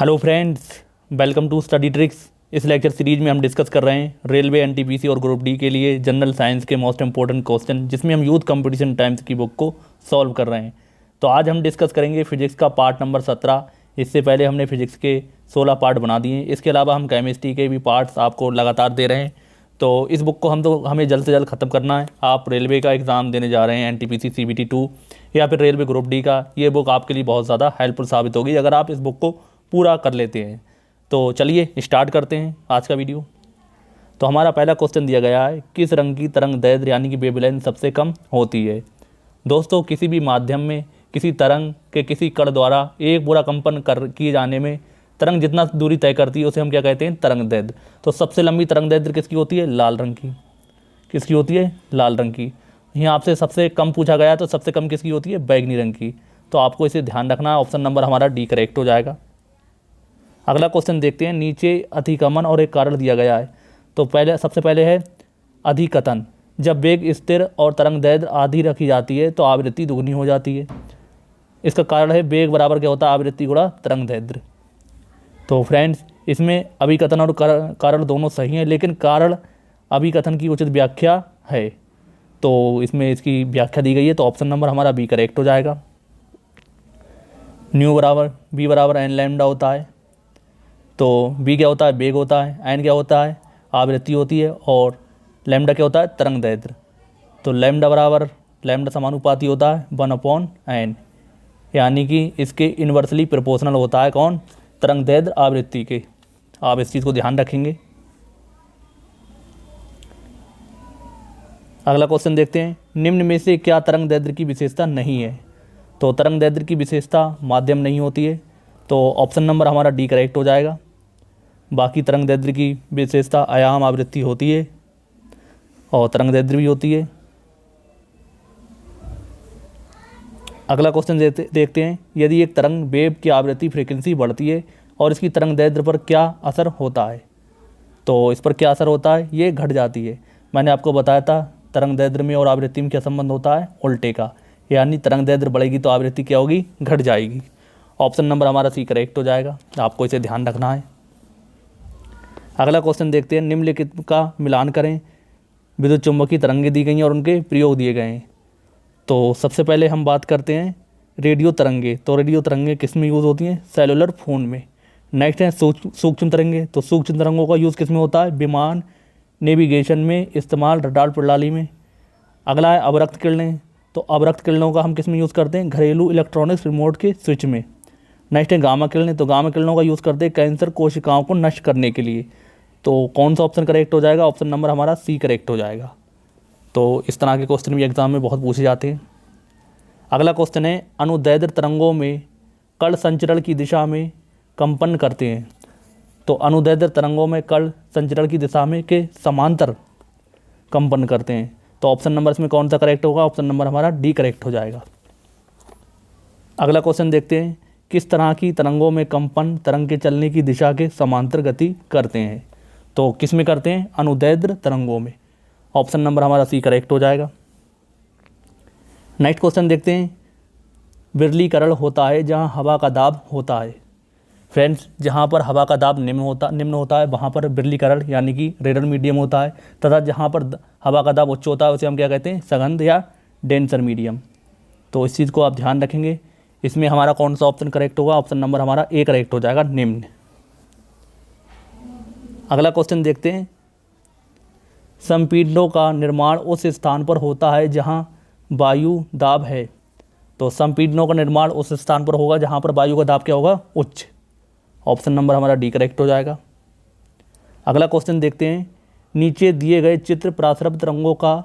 Hello friends, welcome to study tricks. इस lecture series में हम डिस्कस कर रहे हैं रेलवे एनटीपीसी और ग्रुप डी के लिए जनरल साइंस के मोस्ट इंपॉर्टेंट क्वेश्चन, जिसमें हम यूथ कंपटीशन टाइम्स की बुक को सॉल्व कर रहे हैं। तो आज हम डिस्कस करेंगे फिजिक्स का पार्ट नंबर 17। इससे पहले हमने फिजिक्स के 16 पार्ट बना दिए। इसके अलावा हम केमिस्ट्री के भी पार्ट्स आपको लगातार दे रहे हैं। तो इस बुक को हमें जल्द से जल्द ख़त्म करना है। आप रेलवे का एग्ज़ाम देने जा रहे हैं, एनटीपीसी सीबीटी 2 या फिर रेलवे ग्रुप डी का, ये बुक आपके लिए बहुत ज़्यादा हेल्पफुल साबित होगी अगर आप इस बुक को पूरा कर लेते हैं। तो चलिए स्टार्ट करते हैं आज का वीडियो। तो हमारा पहला क्वेश्चन दिया गया है, किस रंग की तरंग दैर्ध्य यानी कि वेवलेंथ सबसे कम होती है। दोस्तों, किसी भी माध्यम में किसी तरंग के किसी कण द्वारा एक पूरा कंपन किए जाने में तरंग जितना दूरी तय करती है उसे हम क्या कहते हैं, तरंग दैर्ध्य। तो सबसे लंबी तरंग दैर्ध्य किसकी होती है, लाल रंग की। किसकी होती है, लाल रंग की। यहाँ आपसे सबसे कम पूछा गया तो सबसे कम किसकी होती है, बैगनी रंग की। तो आपको इसे ध्यान रखना है। ऑप्शन नंबर हमारा डी करेक्ट हो जाएगा। अगला क्वेश्चन देखते हैं। नीचे अतिक्रमण और एक कारण दिया गया है। तो सबसे पहले है अधिकतन। जब वेग स्थिर और तरंग दैर्ध्य आधी रखी जाती है तो आवृत्ति दुगनी हो जाती है। इसका कारण है वेग बराबर क्या होता है, आवृत्ति गुणा तरंग दैर्ध्य। तो फ्रेंड्स, इसमें अभिकथन और कारण दोनों सही हैं, लेकिन कारण अभिकथन की उचित व्याख्या है, तो इसमें इसकी व्याख्या दी गई है। तो ऑप्शन नंबर हमारा बी करेक्ट हो जाएगा। न्यू बराबर बी बराबर एन लैम्डा होता है। तो बी क्या होता है, वेग होता है। एन क्या होता है, आवृत्ति होती है। और लैम्डा क्या होता है, तरंग दैर्ध्य। तो लैम्डा बराबर लैम्डा समानुपाती होता है 1/n, यानी कि इसके इन्वर्सली प्रोपोर्शनल होता है कौन, तरंग दैर्ध्य आवृत्ति के। आप इस चीज़ को ध्यान रखेंगे। अगला क्वेश्चन देखते हैं। निम्न में से क्या तरंग दैर्ध्य की विशेषता नहीं है। तो तरंग दैर्ध्य की विशेषता माध्यम नहीं होती है। तो ऑप्शन नंबर हमारा डी करेक्ट हो जाएगा। बाकी तरंग दैर्ध्य की विशेषता आयाम आवृत्ति होती है और तरंग दैर्ध्य भी होती है। अगला क्वेश्चन देखते हैं। यदि एक तरंग वेव की आवृत्ति फ्रीक्वेंसी बढ़ती है और इसकी तरंग दैर्ध्य पर क्या असर होता है। तो इस पर क्या असर होता है, ये घट जाती है। मैंने आपको बताया था तरंग दैर्ध्य में और आवृत्ति में क्या संबंध होता है, उल्टे का। यानी तरंग दैर्ध्य बढ़ेगी तो आवृत्ति क्या होगी, घट जाएगी। ऑप्शन नंबर हमारा सी करेक्ट हो जाएगा। आपको इसे ध्यान रखना है। अगला क्वेश्चन देखते हैं। निम्नलिखित का मिलान करें। विद्युत चुम्बकीय तरंगें दी गई हैं और उनके प्रयोग दिए गए हैं। तो सबसे पहले हम बात करते हैं रेडियो तरंगे। तो रेडियो तरंगे किस में यूज़ होती हैं, सेलुलर फ़ोन में। नेक्स्ट है सूक्ष्म तरंगे। तो सूक्ष्म तरंगों का यूज़ किस में होता है, विमान नेविगेशन में इस्तेमाल, रडार प्रणाली में। अगला है अवरक्त किरणें। तो अवरक्त किरणों का हम किस में यूज़ करते हैं, घरेलू इलेक्ट्रॉनिक्स रिमोट के स्विच में। नेक्स्ट है गामा किरणें। तो गामा किरणों का यूज़ करते हैं कैंसर कोशिकाओं को नष्ट करने के लिए। तो कौन सा ऑप्शन करेक्ट हो जाएगा, ऑप्शन नंबर हमारा सी करेक्ट हो जाएगा। तो इस तरह के क्वेश्चन भी एग्जाम में बहुत पूछे जाते हैं। अगला क्वेश्चन है अनुदैर्ध्य तरंगों में कण संचरण की दिशा में कंपन करते हैं। तो अनुदैर्ध्य तरंगों में कण संचरण की दिशा में के समांतर कंपन करते हैं। तो ऑप्शन नंबर इसमें कौन सा करेक्ट होगा, ऑप्शन नंबर हमारा डी करेक्ट हो जाएगा। अगला क्वेश्चन देखते हैं। किस तरह की तरंगों में कंपन तरंग के चलने की दिशा के समांतर गति करते हैं। तो किस में करते हैं, अनुदैर्ध्य तरंगों में। ऑप्शन नंबर हमारा सी करेक्ट हो जाएगा। नेक्स्ट क्वेश्चन देखते हैं। विरलीकरण होता है जहां हवा का दाब होता है। फ्रेंड्स, जहां पर हवा का दाब निम्न होता है वहां पर विरलीकरण यानी कि रेडर मीडियम होता है, तथा जहां पर हवा का दाब उच्च होता है उसे हम क्या कहते हैं, सघन या डेंसर मीडियम। तो इस चीज़ को आप ध्यान रखेंगे। इसमें हमारा कौन सा ऑप्शन करेक्ट होगा, ऑप्शन नंबर हमारा ए करेक्ट हो जाएगा, निम्न। अगला क्वेश्चन देखते हैं। संपीड़नों का निर्माण उस स्थान पर होता है जहां वायु दाब है। तो संपीड़नों का निर्माण उस स्थान पर होगा जहां पर वायु का दाब क्या होगा, उच्च। ऑप्शन नंबर हमारा डी करेक्ट हो जाएगा। अगला क्वेश्चन देखते हैं। नीचे दिए गए चित्र प्रासरभ तरंगों का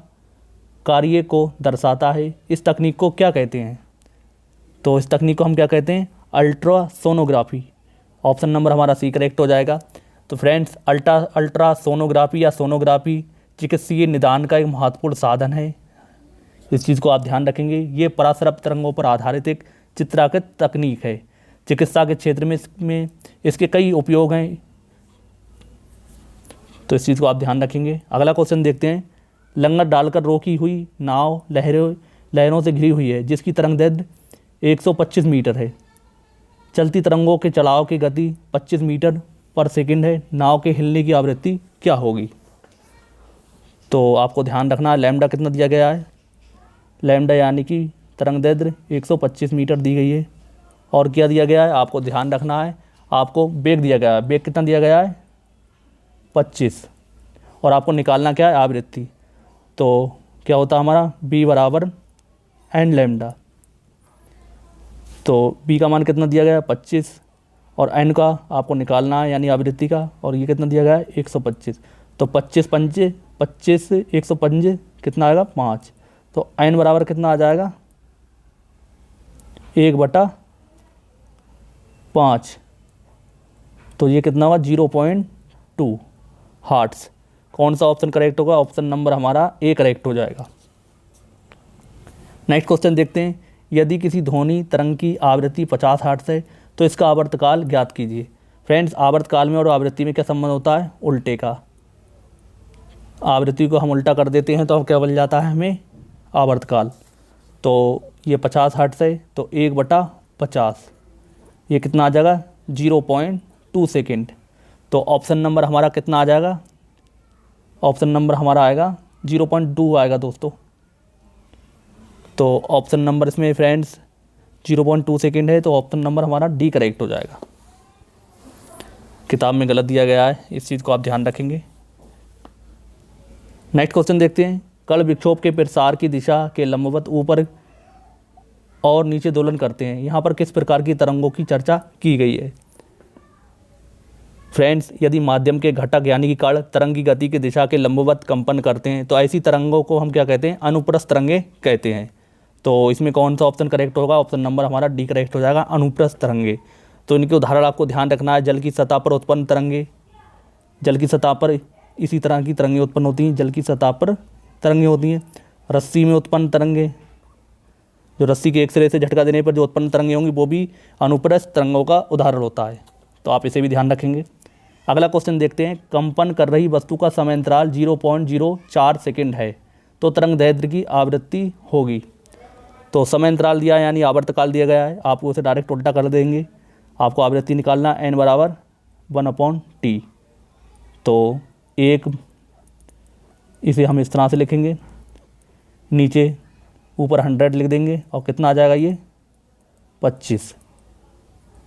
कार्य को दर्शाता है। इस तकनीक को क्या कहते हैं। तो इस तकनीक को हम क्या कहते हैं, अल्ट्रासोनोग्राफी। ऑप्शन नंबर हमारा सी करेक्ट हो जाएगा। तो फ्रेंड्स, अल्ट्रासोनोग्राफी या सोनोग्राफी चिकित्सीय निदान का एक महत्वपूर्ण साधन है। इस चीज़ को आप ध्यान रखेंगे। ये परासरभ तरंगों पर आधारित एक चित्रांकित तकनीक है। चिकित्सा के क्षेत्र में इसके कई उपयोग हैं, तो इस चीज़ को आप ध्यान रखेंगे। अगला क्वेश्चन देखते हैं। लंगर डालकर रोकी हुई नाव लहरों से घिरी हुई है जिसकी तरंग दैर्ध्य 125 मीटर है। चलती तरंगों के चढ़ाव की गति 25 मीटर पर सेकंड है, नाव के हिलने की आवृत्ति क्या होगी। तो आपको ध्यान रखना है लैम्डा कितना दिया गया है, लैम्डा यानी कि तरंग दैर्ध्य 125 मीटर दी गई है। और क्या दिया गया है, आपको ध्यान रखना है, आपको वेग दिया गया है, वेग कितना दिया गया है 25, और आपको निकालना क्या है आवृत्ति। तो क्या होता है हमारा b बराबर एन लैम्डा। तो b का मान कितना दिया गया है 25 और n का आपको निकालना है यानी आवृत्ति का, और ये कितना दिया गया है 125। तो 25 पंजे 25 105 कितना आएगा 5। तो n बराबर कितना आ जाएगा 1/5। तो ये कितना होगा 0.2 हार्ट्स। कौन सा ऑप्शन करेक्ट होगा, ऑप्शन नंबर हमारा ए करेक्ट हो जाएगा। नेक्स्ट क्वेश्चन देखते हैं, यदि किसी ध्वनि तरंग की आवृत्ति 50 हर्ट्ज है तो इसका आवर्तकाल ज्ञात कीजिए। फ्रेंड्स, आवर्तकाल में और आवृत्ति में क्या संबंध होता है, उल्टे का। आवृत्ति को हम उल्टा कर देते हैं तो अब क्या बन जाता है हमें आवर्तकाल। तो ये 50 हर्ट्ज है तो 1/50, ये कितना आ जाएगा 0.2 सेकेंड। तो ऑप्शन नंबर हमारा कितना आ जाएगा, ऑप्शन नंबर हमारा आएगा 0.2 आएगा दोस्तों। तो ऑप्शन नंबर इसमें फ्रेंड्स 0.2 सेकेंड है, तो ऑप्शन नंबर हमारा डी करेक्ट हो जाएगा। किताब में गलत दिया गया है, इस चीज़ को आप ध्यान रखेंगे। नेक्स्ट क्वेश्चन देखते हैं, कण विक्षोभ के प्रसार की दिशा के लंबवत ऊपर और नीचे दोलन करते हैं, यहाँ पर किस प्रकार की तरंगों की चर्चा की गई है। फ्रेंड्स, यदि माध्यम के घटक यानी कि कण तरंग की गति की दिशा के लंबवत कंपन करते हैं तो ऐसी तरंगों को हम क्या कहते हैं, अनुप्रस्थ तरंगे कहते हैं। तो इसमें कौन सा ऑप्शन करेक्ट होगा, ऑप्शन नंबर हमारा डी करेक्ट हो जाएगा, अनुप्रस्थ तरंगे। तो इनके उदाहरण आपको ध्यान रखना है, जल की सतह पर उत्पन्न तरंगे, जल की सतह पर इसी तरह की तरंगें उत्पन्न होती हैं, जल की सतह पर तरंगें होती हैं। रस्सी में उत्पन्न तरंगे, जो रस्सी के एक सिरे से झटका देने पर जो उत्पन्न तरंगें होंगी वो भी अनुप्रस्थ तरंगों का उदाहरण होता है। तो आप इसे भी ध्यान रखेंगे। अगला क्वेश्चन देखते हैं, कंपन कर रही वस्तु का समय अंतराल 0.04 सेकेंड है तो तरंग दैर्ध्य की आवृत्ति होगी। तो समय अंतराल दिया है यानी आवर्तकाल दिया गया है, आपको उसे डायरेक्ट उल्टा कर देंगे, आपको आवृत्ति निकालना n बराबर 1/t। तो एक इसे हम इस तरह से लिखेंगे, नीचे ऊपर 100 लिख देंगे और कितना आ जाएगा ये 25।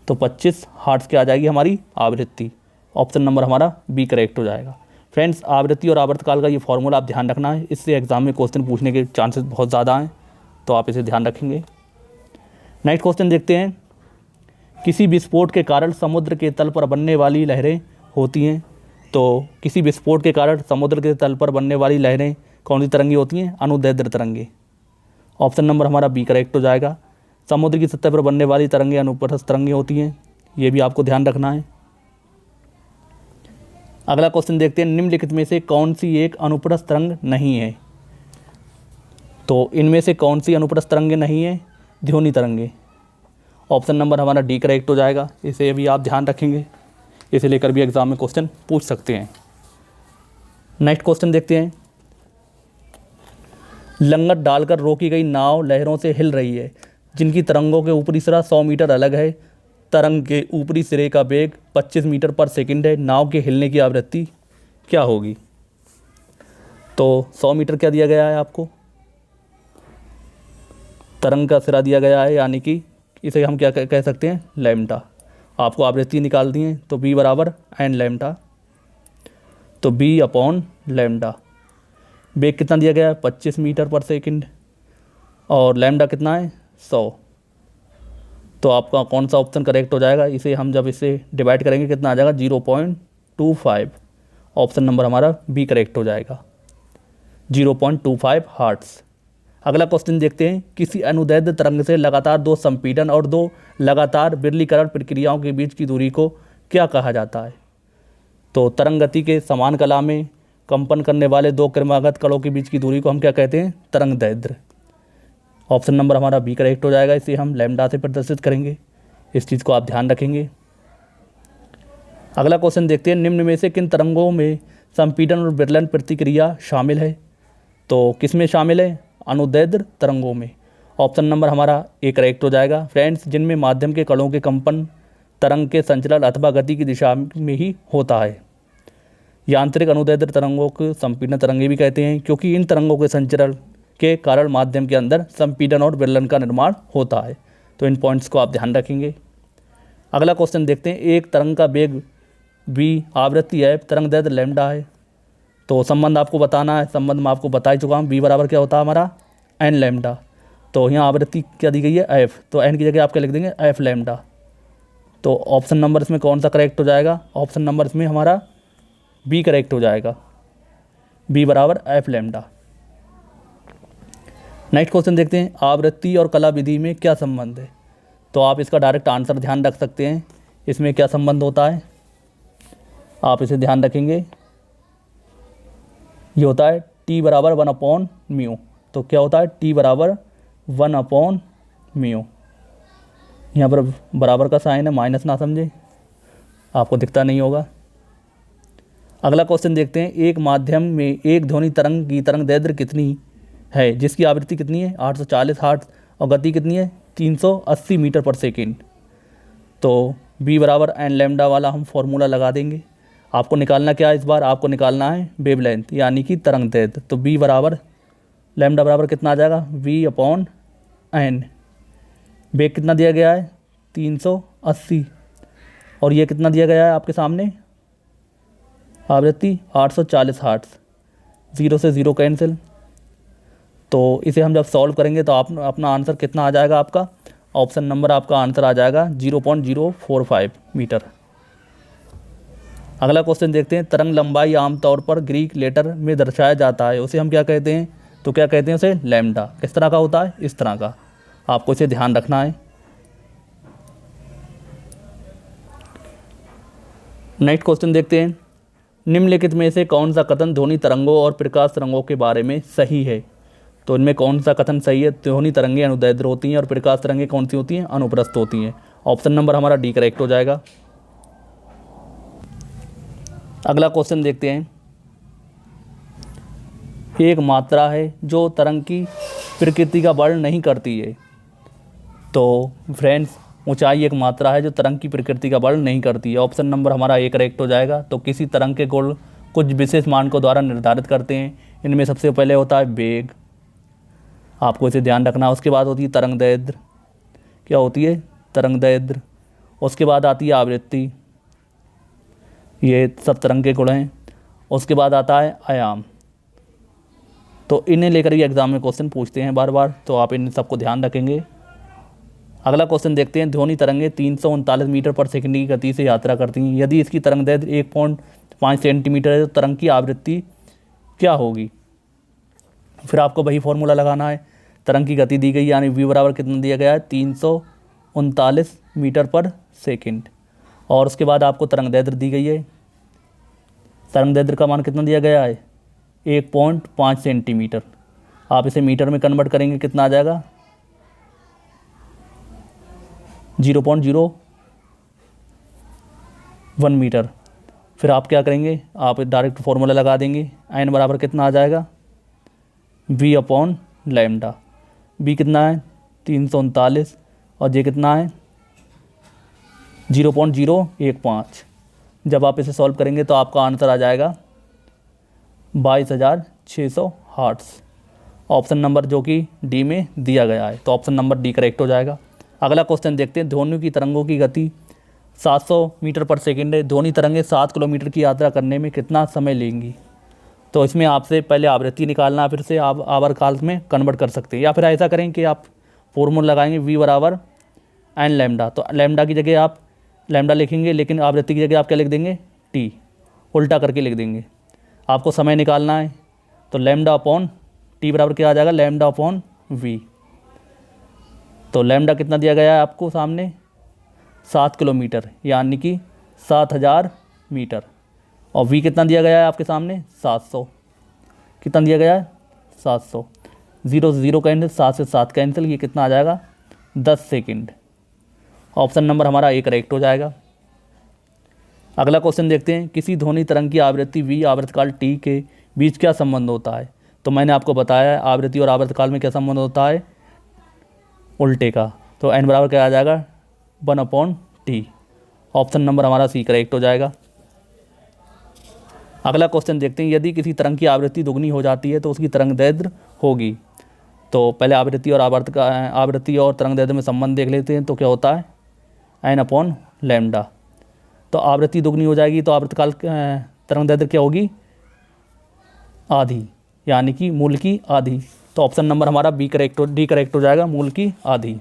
तो 25 हर्ट्ज की आ जाएगी हमारी आवृत्ति। ऑप्शन नंबर हमारा बी करेक्ट हो जाएगा। फ्रेंड्स, आवृत्ति और आवर्तकाल का ये फॉर्मूला आप ध्यान रखना है, इससे एग्जाम में क्वेश्चन पूछने के चांसेस बहुत ज़्यादा हैं, तो आप इसे ध्यान रखेंगे। नेक्स्ट क्वेश्चन देखते हैं, किसी विस्फोट के कारण समुद्र के तल पर बनने वाली लहरें होती हैं। तो किसी विस्फोट के कारण समुद्र के तल पर बनने वाली लहरें कौन सी तरंगी होती हैं, अनुदैर्ध्य तरंगे। ऑप्शन नंबर हमारा बी करेक्ट हो जाएगा। समुद्र की सतह पर बनने वाली तरंगे अनुप्रस्थ तरंगे होती हैं, ये भी आपको ध्यान रखना है। अगला क्वेश्चन देखते हैं, निम्नलिखित में से कौन सी एक अनुप्रस्थ तरंग नहीं है। तो इनमें से कौन सी अनुप्रस्थ तरंगे नहीं है, ध्वनि तरंगे। ऑप्शन नंबर हमारा डी करेक्ट हो जाएगा, इसे भी आप ध्यान रखेंगे, इसे लेकर भी एग्जाम में क्वेश्चन पूछ सकते हैं। नेक्स्ट क्वेश्चन देखते हैं, लंगर डालकर रोकी गई नाव लहरों से हिल रही है, जिनकी तरंगों के ऊपरी सिरा 100 मीटर अलग है। तरंग के ऊपरी सिरे का वेग 25 मीटर पर सेकंड है, नाव के हिलने की आवृत्ति क्या होगी। तो 100 मीटर क्या दिया गया है आपको, तरंग का सिरा दिया गया है, यानी कि इसे हम क्या कह सकते हैं, लैम्डा। आपको आवृत्ति निकाल दी है, तो b बराबर एन लैम्डा। तो b/लैम्डा। वेग कितना दिया गया है 25 मीटर पर सेकंड, और लैम्डा कितना है 100। तो आपका कौन सा ऑप्शन करेक्ट हो जाएगा, इसे हम जब इसे डिवाइड करेंगे कितना आ जाएगा 0.25। ऑप्शन नंबर हमारा बी करेक्ट हो जाएगा, 0.25 हर्ट्ज। अगला क्वेश्चन देखते हैं, किसी अनुदैर्ध्य तरंग से लगातार 2 संपीड़न और 2 लगातार विरलीकरण प्रक्रियाओं के बीच की दूरी को क्या कहा जाता है। तो तरंग गति के समान कला में कंपन करने वाले 2 क्रमागत कणों के बीच की दूरी को हम क्या कहते हैं, तरंग दैर्ध्य। ऑप्शन नंबर हमारा बी करेक्ट हो जाएगा, इसे हम लैम्डा से प्रदर्शित करेंगे, इस चीज़ को आप ध्यान रखेंगे। अगला क्वेश्चन देखते हैं, निम्न में से किन तरंगों में संपीड़न और विरलन प्रतिक्रिया शामिल है। तो किस में शामिल है, अनुदैर्ध्य तरंगों में। ऑप्शन नंबर हमारा ए करेक्ट हो जाएगा। फ्रेंड्स, जिनमें माध्यम के कणों के कंपन तरंग के संचलन अथवा गति की दिशा में ही होता है। यांत्रिक अनुदैर्ध्य तरंगों को संपीड़न तरंगे भी कहते हैं, क्योंकि इन तरंगों के संचरण के कारण माध्यम के अंदर संपीड़न और विरलन का निर्माण होता है। तो इन पॉइंट्स को आप ध्यान रखेंगे। अगला क्वेश्चन देखते हैं। एक तरंग का वेग v, आवृत्ति f, तरंग दैर्ध्य लैम्डा है। तो संबंध आपको बताना है, संबंध मैं आपको बता ही चुका हूँ। v बराबर क्या होता है हमारा n लैम्डा। तो यहाँ आवृत्ति क्या दी गई है f, तो n की जगह आप क्या लिख देंगे f लैम्डा। तो ऑप्शन नंबर इसमें कौन सा करेक्ट हो जाएगा? ऑप्शन नंबर इसमें हमारा बी करेक्ट हो जाएगा, b बराबर f लैम्डा। नेक्स्ट क्वेश्चन देखते हैं। आवृत्ति और कला विधि में क्या संबंध है? तो आप इसका डायरेक्ट आंसर ध्यान रख सकते हैं। इसमें क्या संबंध होता है आप इसे ध्यान रखेंगे। ये होता है t बराबर 1/μ। तो क्या होता है t बराबर 1/μ। यहाँ पर बराबर का साइन है, माइनस ना समझे, आपको दिखता नहीं होगा। अगला क्वेश्चन देखते हैं। एक माध्यम में एक ध्वनि तरंग की तरंग दैर्ध्य कितनी है, जिसकी आवृत्ति कितनी है 840 हर्ट्ज और गति कितनी है 380 मीटर पर सेकेंड। तो b बराबर n लैम्डा वाला हम फॉर्मूला लगा देंगे। आपको निकालना क्या है इस बार? आपको निकालना है वेवलेंथ यानी कि तरंग दैर्ध्य। तो b बराबर लैम्डा बराबर कितना आ जाएगा v/n। वेग कितना दिया गया है 380 और ये कितना दिया गया है आपके सामने आवृत्ति 840 हर्ट्ज। 0 से 0 कैंसिल। तो इसे हम जब सॉल्व करेंगे तो आप अपना आंसर कितना आ जाएगा? आपका ऑप्शन नंबर आपका आंसर आ जाएगा 0.045 मीटर। अगला क्वेश्चन देखते हैं। तरंग लंबाई आमतौर पर ग्रीक लेटर में दर्शाया जाता है, उसे हम क्या कहते हैं? तो क्या कहते हैं उसे? लैम्डा। किस तरह का होता है? इस तरह का। आपको इसे ध्यान रखना है। नेक्स्ट क्वेश्चन देखते हैं। निम्नलिखित में से कौन सा कथन ध्वनि तरंगों और प्रकाश तरंगों के बारे में सही है? तो इनमें कौन सा कथन सही है? ध्वनि तरंगें अनुदैर्ध्य होती हैं और प्रकाश तरंगें कौन सी होती हैं? अनुप्रस्थ होती हैं। ऑप्शन नंबर हमारा डी करेक्ट हो जाएगा। अगला क्वेश्चन देखते हैं। एक मात्रा है जो तरंग की प्रकृति का वर्णन नहीं करती है। तो फ्रेंड्स, ऊंचाई एक मात्रा है जो तरंग की प्रकृति का वर्णन नहीं करती है। ऑप्शन नंबर हमारा ए करेक्ट हो जाएगा। तो किसी तरंग के गुण कुछ विशेष मान को द्वारा निर्धारित करते हैं। इनमें सबसे पहले होता है वेग, आपको इसे ध्यान रखना। उसके बाद होती है तरंग दैर्ध्य। क्या होती है? तरंग दैर्ध्य। उसके बाद आती है आवृत्ति, ये सब तरंग के गुण हैं। उसके बाद आता है आयाम। तो इन्हें लेकर ही एग्जाम में क्वेश्चन पूछते हैं बार बार, तो आप इन सबको ध्यान रखेंगे। अगला क्वेश्चन देखते हैं। ध्वनि तरंगें 339 मीटर पर सेकंड की गति से यात्रा करती हैं। यदि इसकी तरंग दैर्ध्य 1.5 सेंटीमीटर है तो तरंग की आवृत्ति क्या होगी? फिर आपको वही फॉर्मूला लगाना है। तरंग की गति दी गई यानी v बराबर कितना दिया गया है 339 मीटर पर सेकंड। और उसके बाद आपको तरंग दैर्ध्य दी गई है। तरंग दैर्ध्य का मान कितना दिया गया है 1.5 सेंटीमीटर। आप इसे मीटर में कन्वर्ट करेंगे कितना आ जाएगा 0.01 मीटर। फिर आप क्या करेंगे? आप डायरेक्ट फॉर्मूला लगा देंगे। n बराबर कितना आ जाएगा v/लैम्डा। b कितना है 339 और j कितना है 0.015। जब आप इसे सॉल्व करेंगे तो आपका आंसर आ जाएगा 22,600 हर्ट्ज। ऑप्शन नंबर जो कि डी में दिया गया है। तो ऑप्शन नंबर डी करेक्ट हो जाएगा। अगला क्वेश्चन देखते हैं। ध्वनि की तरंगों की गति 700 मीटर पर सेकंड है। ध्वनि तरंगें 7 किलोमीटर की यात्रा करने में कितना समय लेंगी? तो इसमें आपसे पहले आवृत्ति निकालना, फिर से आप आवर्तकाल में कन्वर्ट कर सकते हैं, या फिर ऐसा करें कि आप फॉर्मूला लगाएंगे v बराबर n लैम्डा। तो लैम्डा की जगह आप लैम्डा लिखेंगे, लेकिन आवृत्ति की जगह आप क्या लिख देंगे t, उल्टा करके लिख देंगे। आपको समय निकालना है तो लैम्डा अपॉन टी बराबर क्या आ जाएगा लैम्डा अपॉन v। तो लैम्डा कितना दिया गया है आपको सामने 7 किलोमीटर यानी कि 7000 मीटर। और v कितना दिया गया है आपके सामने 700। कितना दिया गया है 700। 0 से 0 कैंसिल, 7 से 7 कैंसिल, ये कितना आ जाएगा 10 सेकंड। ऑप्शन नंबर हमारा ए करेक्ट हो जाएगा। अगला क्वेश्चन देखते हैं। किसी ध्वनि तरंग की आवृत्ति v आवर्तकाल t के बीच क्या संबंध होता है? तो मैंने आपको बताया है आवृत्ति और आवर्तकाल में क्या संबंध होता है उल्टे का। तो n बराबर क्या आ जाएगा 1/t। ऑप्शन नंबर हमारा सी करेक्ट हो जाएगा। अगला क्वेश्चन देखते हैं, यदि किसी तरंग की आवृत्ति दुगनी हो जाती है तो उसकी तरंग दैर्ध्य होगी। तो पहले आवृत्ति और आवृत्ति और तरंग दैर्ध्य में संबंध देख लेते हैं। तो क्या होता है, एन अपॉन लैम्डा। तो आवृत्ति दुगनी हो जाएगी तो आवर्तकाल तरंग दैर्ध्य क्या होगी, आधी, यानी कि मूल की आधी। तो ऑप्शन नंबर हमारा डी करेक्ट हो जाएगा, मूल की आधी,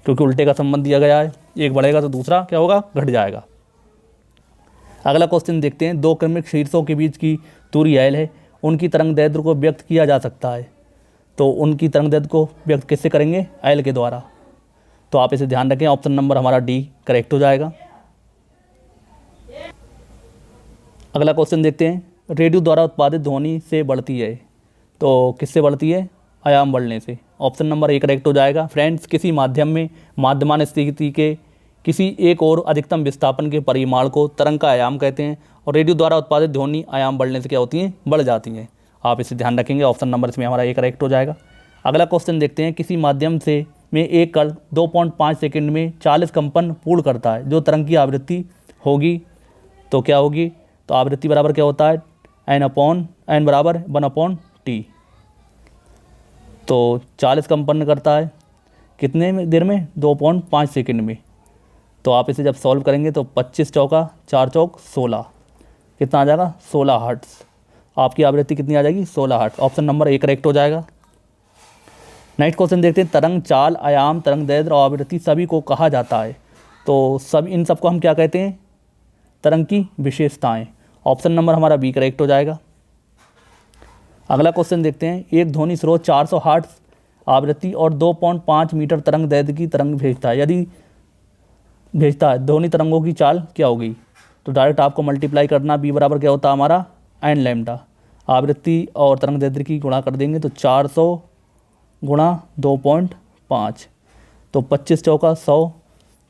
क्योंकि उल्टे का संबंध दिया गया है, एक बढ़ेगा तो दूसरा क्या होगा, घट जाएगा। अगला क्वेश्चन देखते हैं, दो क्रमिक शीर्षों के बीच की दूरी एल है, उनकी तरंग दैर्ध्य को व्यक्त किया जा सकता है। तो उनकी तरंग दैर्ध्य को व्यक्त कैसे करेंगे, एल के द्वारा। तो आप इसे ध्यान रखें, ऑप्शन नंबर हमारा डी करेक्ट हो जाएगा। अगला क्वेश्चन देखते हैं, रेडियो द्वारा उत्पादित ध्वनि से बढ़ती है। तो किससे बढ़ती है, आयाम बढ़ने से। ऑप्शन नंबर ए करेक्ट हो जाएगा। फ्रेंड्स, किसी माध्यम में माध्यमान स्थिति के किसी एक और अधिकतम विस्थापन के परिमाण को तरंग का आयाम कहते हैं, और रेडियो द्वारा उत्पादित ध्वनि आयाम बढ़ने से क्या होती हैं, बढ़ जाती हैं। आप इसे ध्यान रखेंगे, ऑप्शन नंबर इसमें हमारा ए करेक्ट हो जाएगा। अगला क्वेश्चन देखते हैं, किसी माध्यम से में एक कण 2.5 सेकंड में 40 कंपन पूर्ण करता है, जो तरंग की आवृत्ति होगी। तो क्या होगी, तो आवृत्ति बराबर क्या होता है, एन बराबर 1/t। तो 40 कंपन करता है कितने में देर में, 2.5 सेकंड में। तो आप इसे जब सॉल्व करेंगे तो 25 चौका 4 चौक 16, कितना आ जाएगा, 16 हर्ट्ज़। आपकी आवृत्ति कितनी आ जाएगी, 16 hertz. Option number A correct हो जाएगा। नेक्स्ट क्वेश्चन देखते हैं, तरंग चाल, आयाम, तरंग दैर्ध्य और आवृत्ति सभी को कहा जाता है। तो सब इन सबको हम क्या कहते हैं, तरंग की विशेषताएं। ऑप्शन नंबर हमारा बी करेक्ट हो जाएगा। अगला क्वेश्चन देखते हैं, एक ध्वनि स्रोत 400 हर्ट्ज़ आवृत्ति और 2.5 मीटर तरंग दैर्ध्य की तरंग भेजता है, ध्वनि तरंगों की चाल क्या होगी। तो डायरेक्ट आपको मल्टीप्लाई करना, बी बराबर क्या होता है हमारा, एन लैम्डा। आवृत्ति और तरंग दैर्ध्य की गुणा कर देंगे तो 400 गुणा 2.5, तो 25 चौका 100।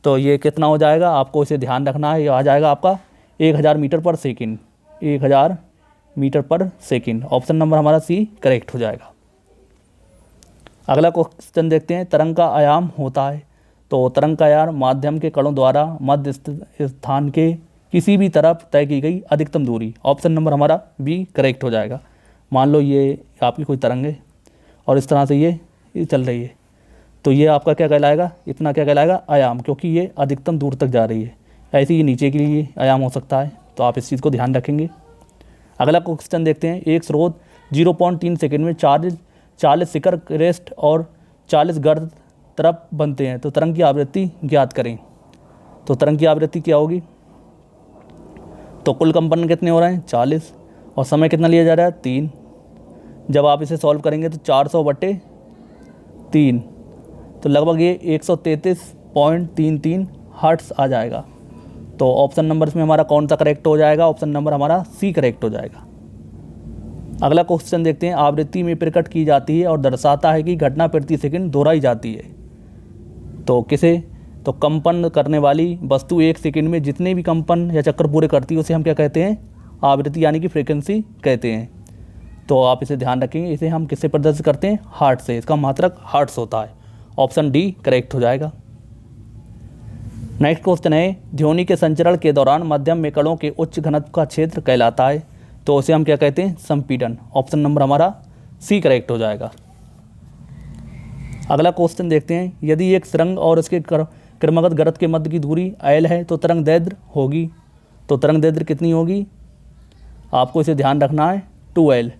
तो ये कितना हो जाएगा, आपको इसे ध्यान रखना है, ये आ जाएगा आपका 1000 मीटर पर सेकंड, 1000 मीटर पर सेकंड। ऑप्शन नंबर हमारा सी करेक्ट हो जाएगा। अगला क्वेश्चन देखते हैं, तरंग का आयाम होता है। तो तरंग का आयाम माध्यम के कणों द्वारा मध्य स्थान के किसी भी तरफ तय की गई अधिकतम दूरी। ऑप्शन नंबर हमारा बी करेक्ट हो जाएगा। मान लो ये आपकी कोई तरंग है और इस तरह से ये चल रही है, तो ये आपका क्या कहलाएगा, इतना क्या कहलाएगा, आयाम, क्योंकि ये अधिकतम दूर तक जा रही है। ऐसे ही नीचे के लिए आयाम हो सकता है, तो आप इस चीज़ को ध्यान रखेंगे। अगला क्वेश्चन देखते हैं, एक स्रोत 0.3 सेकंड में 40 शिखर क्रेस्ट और 40 गर्त तरफ बनते हैं, तो तरंग की आवृत्ति ज्ञात करें। तो तरंग की आवृत्ति क्या होगी, तो कुल कंपन कितने हो रहे हैं, 40, और समय कितना लिया जा रहा है, 3। जब आप इसे सॉल्व करेंगे तो 400/3, तो लगभग ये 133.33 हर्ट्ज़ आ जाएगा। तो ऑप्शन नंबर इसमें हमारा कौन सा करेक्ट हो जाएगा, ऑप्शन नंबर हमारा सी करेक्ट हो जाएगा। अगला क्वेश्चन देखते हैं, आवृत्ति में प्रकट की जाती है और दर्शाता है कि घटना प्रति सेकंड दोहराई जाती है। तो किसे, तो कंपन करने वाली वस्तु 1 सेकंड में जितने भी कंपन या चक्कर पूरे करती है उसे हम क्या कहते हैं, आवृत्ति यानी कि फ्रीक्वेंसी कहते हैं। तो आप इसे ध्यान रखेंगे, इसे हम किससे प्रदर्शित करते हैं, हार्ट से, इसका मात्रक हर्ट्ज़ होता है। ऑप्शन डी करेक्ट हो जाएगा। नेक्स्ट क्वेश्चन है, ध्वनि के संचरण के दौरान मध्यम में कणों के उच्च घनत्व का क्षेत्र कहलाता है। तो उसे हम क्या कहते हैं, संपीड़न। ऑप्शन नंबर हमारा सी करेक्ट हो जाएगा। अगला क्वेश्चन देखते हैं, यदि एक सुरंग और उसके क्रमगत गर्त के मध्य की दूरी एल है तो तरंग दैर्ध्य होगी। तो तरंग दैर्ध्य कितनी होगी, आपको इसे ध्यान रखना है, 2L।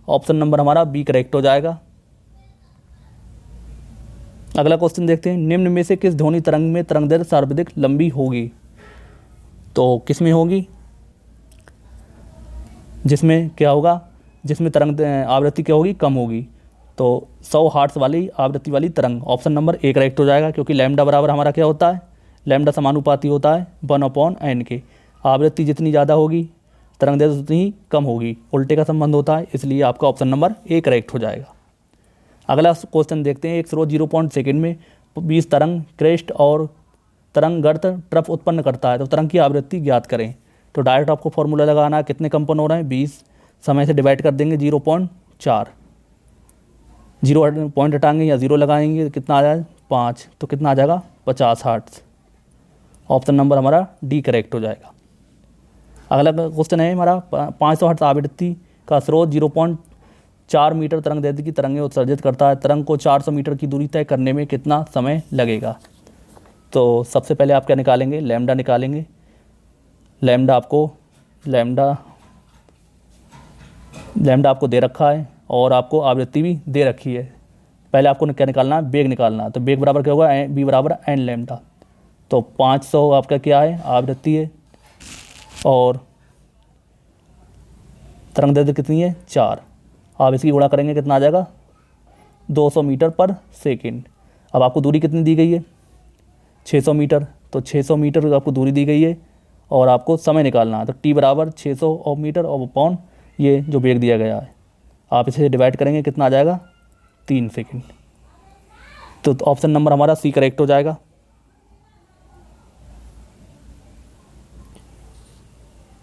ऑप्शन नंबर हमारा बी करेक्ट हो जाएगा। अगला क्वेश्चन देखते हैं, निम्न में से किस ध्वनि तरंग में तरंग दैर्ध्य सर्वाधिक लंबी होगी। तो किस में होगी, जिसमें क्या होगा, जिसमें तरंग आवृत्ति क्या होगी, कम होगी। तो 100 हर्ट्ज़ वाली आवृत्ति वाली तरंग। ऑप्शन नंबर ए करेक्ट हो जाएगा, क्योंकि लैम्डा बराबर हमारा क्या होता है, लैम्डा समानुपाती होता है 1/n के। आवृत्ति जितनी ज़्यादा होगी तरंग दैर्ध्य उतनी ही कम होगी, उल्टे का संबंध होता है, इसलिए आपका ऑप्शन नंबर ए करेक्ट हो जाएगा। अगला क्वेश्चन देखते हैं, एक स्रोत 0 सेकंड में 20 तरंग क्रेस्ट और तरंग गर्त ट्रफ उत्पन्न करता है, तो तरंग की आवृत्ति ज्ञात करें। तो डायरेक्ट आपको फॉर्मूला लगाना है, कितने कंपन हो रहे हैं, 20, समय से डिवाइड कर देंगे 0.4, 0 पॉइंट हटाएंगे या 0 लगाएंगे, कितना आ जाए 5, तो कितना आ जाएगा 50 हर्ट्ज़। ऑप्शन नंबर हमारा डी करेक्ट हो जाएगा। अगला क्वेश्चन है हमारा 500 हर्ट्ज आवृत्ति का स्रोत 0.4 मीटर तरंग दैर्ध्य की तरंगें उत्सर्जित करता है। तरंग को 400 मीटर की दूरी तय करने में कितना समय लगेगा? तो सबसे पहले आप क्या निकालेंगे? लैम्डा निकालेंगे। लैम्डा आपको दे रखा है और आपको आवृत्ति भी दे रखी है। पहले आपको क्या निकालना है? बेग निकालना है। तो बेग बराबर क्या होगा? बी बराबर एन लैम्डा। तो 500 आपका क्या है? आवृत्ति है और तरंग दैर्ध्य कितनी है? 4। आप इसकी गुणा करेंगे कितना आ जाएगा? 200 मीटर पर सेकेंड। अब आपको दूरी कितनी दी गई है? 600 मीटर। तो 600 मीटर आपको दूरी दी गई है और आपको समय निकालना है। तो टी बराबर 600 मीटर और अपॉन ये जो बेग दिया गया है, आप इसे डिवाइड करेंगे कितना आ जाएगा? 3 सेकेंड। तो ऑप्शन नंबर हमारा सी करेक्ट हो जाएगा।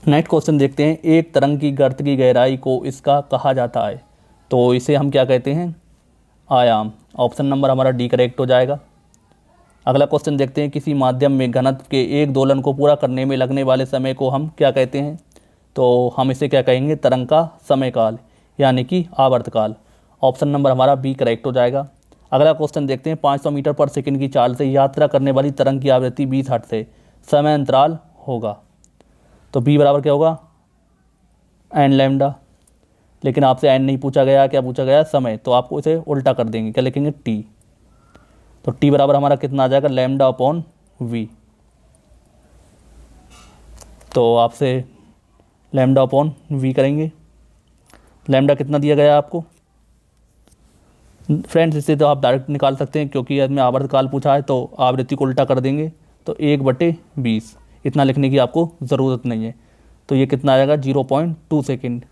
नेक्स्ट क्वेश्चन देखते हैं। एक तरंग की गर्त की गहराई को इसका कहा जाता है, तो इसे हम क्या कहते हैं? आयाम। ऑप्शन नंबर हमारा डी करेक्ट हो जाएगा। अगला क्वेश्चन देखते हैं। किसी माध्यम में घनत्व के एक दोलन को पूरा करने में लगने वाले समय को हम क्या कहते हैं? तो हम इसे क्या कहेंगे? तरंग का समयकाल यानी कि आवर्तकाल। ऑप्शन नंबर हमारा बी करेक्ट हो जाएगा। अगला क्वेश्चन देखते हैं। 500 मीटर पर सेकंड की चाल से यात्रा करने वाली तरंग की आवृत्ति 20 हर्ट्ज से समय अंतराल होगा। तो बी बराबर क्या होगा? N lambda. लेकिन आपसे एन नहीं पूछा गया, क्या पूछा गया? समय। तो आपको इसे उल्टा कर देंगे, क्या लिखेंगे? टी। तो टी बराबर हमारा कितना आ जाएगा? Lambda upon V. तो आपसे लैम्डा अपॉन वी करेंगे। लैम्डा कितना दिया गया आपको? फ्रेंड्स इससे तो आप डायरेक्ट निकाल सकते हैं, क्योंकि इसमें आवर्तकाल पूछा है तो आवृत्ति को उल्टा कर देंगे। तो 1/20 इतना लिखने की आपको ज़रूरत नहीं है। तो ये कितना आ जाएगा? 0.2 सेकेंड।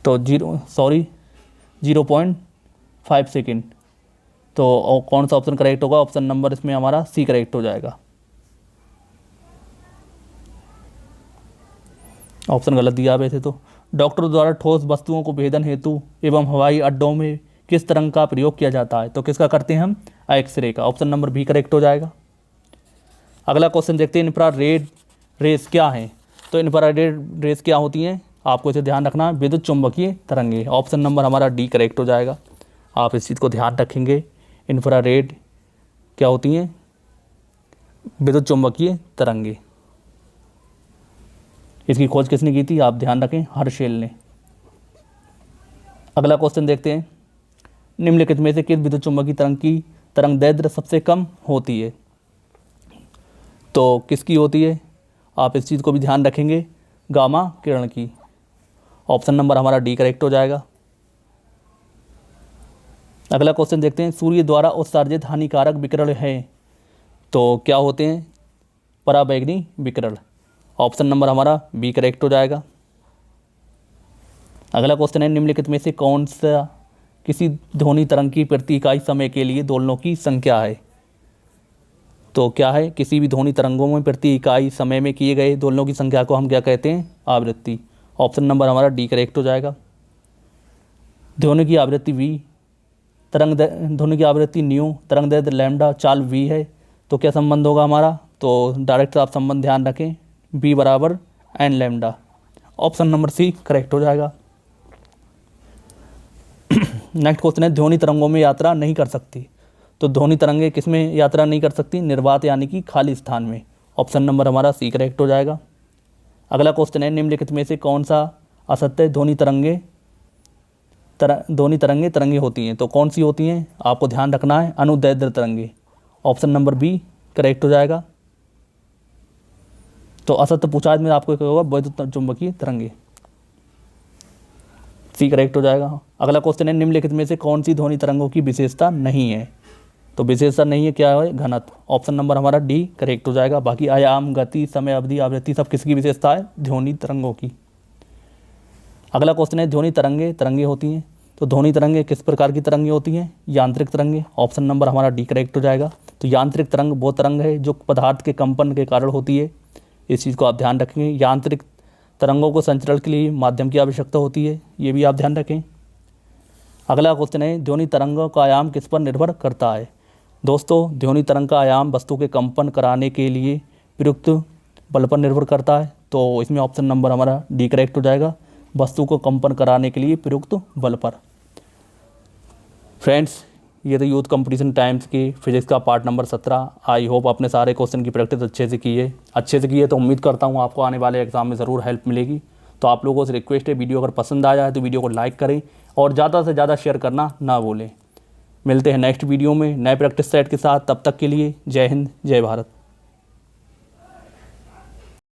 तो 0.5 सेकेंड। तो कौन सा ऑप्शन करेक्ट होगा? ऑप्शन नंबर इसमें हमारा सी करेक्ट हो जाएगा। ऑप्शन गलत दिया वैसे तो। डॉक्टर द्वारा ठोस वस्तुओं को भेदन हेतु एवं हवाई अड्डों में किस तरंग का प्रयोग किया जाता है? तो किसका करते हैं हम? एक्सरे का। ऑप्शन नंबर बी करेक्ट हो जाएगा। अगला क्वेश्चन देखते हैं। इंफ्रारेड रेस क्या है? तो इंफ्रारेड रेस क्या होती हैं? आपको इसे ध्यान रखना है। विद्युत चुंबकीय तरंगे। ऑप्शन नंबर हमारा डी करेक्ट हो जाएगा। आप इस चीज़ को ध्यान रखेंगे। इंफ्रारेड क्या होती हैं? विद्युत चुंबकीय तरंगे। इसकी खोज किसने की थी? आप ध्यान रखें, हर्शेल ने। अगला क्वेश्चन देखते हैं। निम्नलिखित में से किस विद्युत चुंबकीय तरंग की तरंग दैर्ध्य सबसे कम होती है? तो किसकी होती है? आप इस चीज़ को भी ध्यान रखेंगे, गामा किरण की। ऑप्शन नंबर हमारा डी करेक्ट हो जाएगा। अगला क्वेश्चन देखते हैं। सूर्य द्वारा उत्सर्जित हानिकारक विकिरण है, तो क्या होते हैं? पराबैंगनी विकिरण। ऑप्शन नंबर हमारा बी करेक्ट हो जाएगा। अगला क्वेश्चन है। निम्नलिखित में से कौन सा किसी ध्वनि तरंग की प्रति इकाई समय के लिए दोलनों की संख्या है? तो क्या है? किसी भी ध्वनि तरंगों में प्रति इकाई समय में किए गए दोलनों की संख्या को हम क्या कहते हैं? आवृत्ति। ऑप्शन नंबर हमारा डी करेक्ट हो जाएगा। ध्वनि की आवृत्ति वी, ध्वनि की आवृत्ति न्यू, तरंग दैर्ध्य लैम्डा, चाल वी है। तो क्या संबंध होगा हमारा? तो डायरेक्ट आप संबंध ध्यान रखें, बी बराबर N lambda. Option number C correct हो जाएगा। नेक्स्ट क्वेश्चन है। ध्वनि तरंगों में यात्रा नहीं कर सकती, तो ध्वनि तरंगें किस में यात्रा नहीं कर सकती? निर्वात यानी कि खाली स्थान में। ऑप्शन नंबर हमारा सी करेक्ट हो जाएगा। अगला क्वेश्चन है। निम्नलिखित में से कौन सा असत्य ध्वनि तरंगे तरंगे होती हैं? तो कौन सी होती हैं? आपको ध्यान रखना है, अनुदैर्ध्य तरंगे। ऑप्शन नंबर बी करेक्ट हो जाएगा। तो असत्य पूछा में आपको क्या होगा? वैद्युत चुंबकीय तरंगे। सी करेक्ट हो जाएगा। अगला क्वेश्चन है। निम्नलिखित में से कौन सी ध्वनि तरंगों की विशेषता नहीं है? तो विशेषता नहीं है, क्या है? घनत्व। ऑप्शन नंबर हमारा डी करेक्ट हो जाएगा। बाकी आयाम, गति, समय अवधि, आवृत्ति सब किसकी विशेषता है? ध्वनि तरंगों की। अगला क्वेश्चन है। ध्वनि तरंगे होती हैं, तो ध्वनि तरंगे किस प्रकार की तरंगे होती हैं? यांत्रिक तरंगे। ऑप्शन नंबर हमारा डी करेक्ट हो जाएगा। तो यांत्रिक तरंग वो तरंग है जो पदार्थ के कंपन के कारण होती है। इस चीज़ को आप ध्यान रखेंगे। यांत्रिक तरंगों को संचरण के लिए माध्यम की आवश्यकता होती है, ये भी आप ध्यान रखें। अगला क्वेश्चन है। ध्वनि तरंगों का आयाम किस पर निर्भर करता है? दोस्तों, ध्वनि तरंग का आयाम वस्तु के कंपन कराने के लिए प्रयुक्त बल पर निर्भर करता है। तो इसमें ऑप्शन नंबर हमारा डी करेक्ट हो जाएगा, वस्तु को कंपन कराने के लिए प्रयुक्त बल पर। फ्रेंड्स, ये तो यूथ कंपटीशन टाइम्स की फिजिक्स का पार्ट नंबर 17। आई होप आपने सारे क्वेश्चन की प्रैक्टिस अच्छे से की है तो उम्मीद करता हूँ आपको आने वाले एग्जाम में ज़रूर हेल्प मिलेगी। तो आप लोगों से रिक्वेस्ट है, वीडियो अगर पसंद आया है तो वीडियो को लाइक करें और ज़्यादा से ज़्यादा शेयर करना ना भूलें। मिलते हैं नेक्स्ट वीडियो में नए प्रैक्टिस सेट के साथ, तब तक के लिए जय हिंद जय भारत।